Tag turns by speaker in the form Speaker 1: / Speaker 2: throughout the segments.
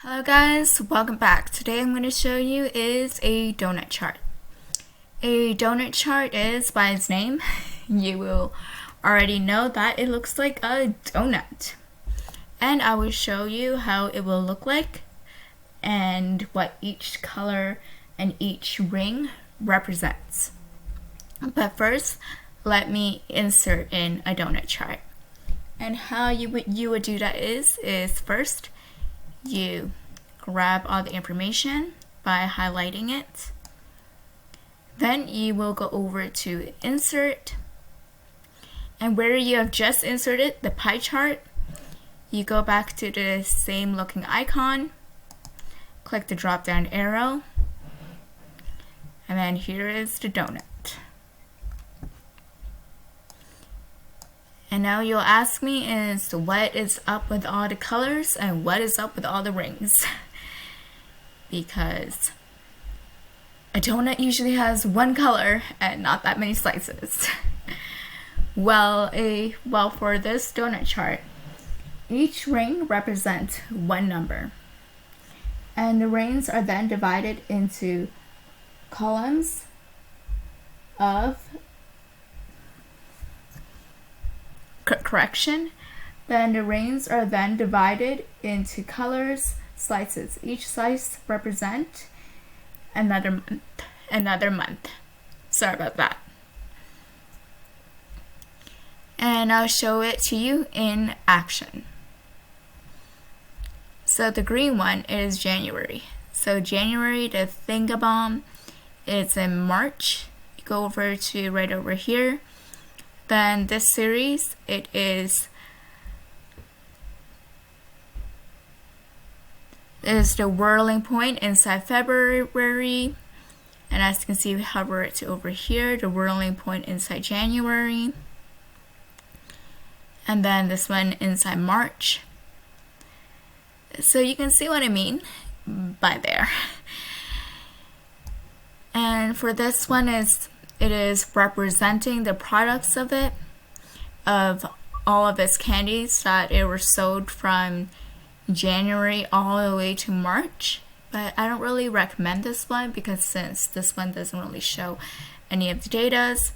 Speaker 1: Hello guys, welcome back. Today I'm going to show you is a donut chart. A donut chart is, by its name, you will already know that it looks like a donut. And I will show you how it will look like and what each color and each ring represents. But first, let me insert in a donut chart. And how you would do that is first, you grab all the information by highlighting it. Then you will go over to insert, and where you have just inserted the pie chart, you go back to the same looking icon, click the drop down arrow, and then here is the donut. And now you'll ask me is what is up with all the colors and what is up with all the rings? Because a donut usually has one color and not that many slices. Well, for this donut chart, each ring represents one number. And the rings are then divided into columns of correction. Then the rings are then divided into colors, slices. Each slice represent another month. Sorry about that. And I'll show it to you in action. So the green one is January. So January, the thingabomb, is in March. You go over to right over here. Then this series, it is the whirling point inside February, and as you can see, we hover it to over here, the whirling point inside January, and then this one inside March. So you can see what I mean by there. And for this one it is representing the products of all of its candies that it were sold from January all the way to March. But I don't really recommend this one because since this one doesn't really show any of the datas,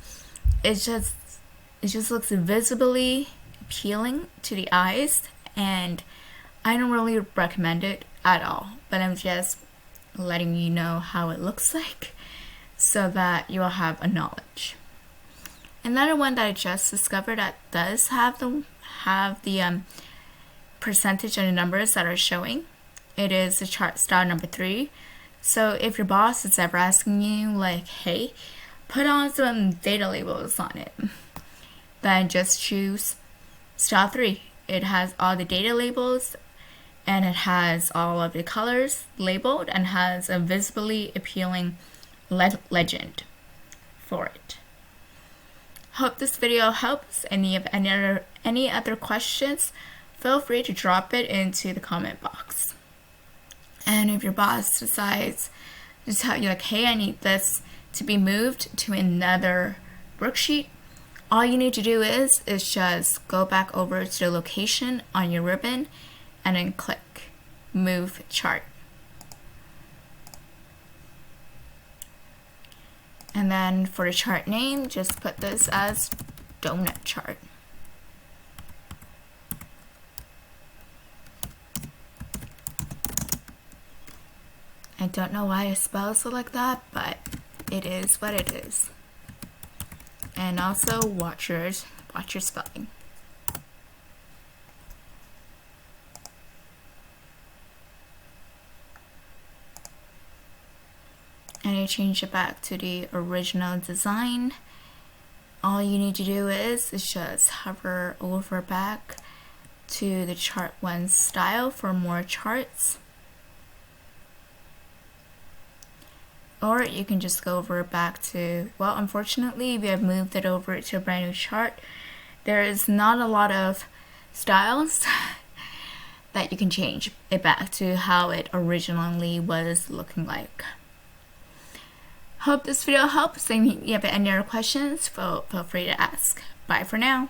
Speaker 1: it just looks visibly appealing to the eyes, and I don't really recommend it at all. But I'm just letting you know how it looks like, so that you'll have a knowledge. Another one that I just discovered that does have the percentage and the numbers that are showing, it is the chart style number 3. So if your boss is ever asking you like, hey, put on some data labels on it, then just choose style 3. It has all the data labels and it has all of the colors labeled and has a visibly appealing legend for it. Hope this video helps. Any other questions, feel free to drop it into the comment box. And if your boss decides to tell you like, hey, I need this to be moved to another worksheet, all you need to do is just go back over to the location on your ribbon and then click move chart. And then for the chart name, just put this as donut chart. I don't know why it spells it like that, but it is what it is. And also watch your spelling. And you change it back to the original design. All you need to do is just hover over back to the chart 1 style for more charts. Or you can just go over back to, well, unfortunately we have moved it over to a brand new chart. There is not a lot of styles that you can change it back to how it originally was looking like. Hope this video helps. If you have any other questions, feel free to ask. Bye for now.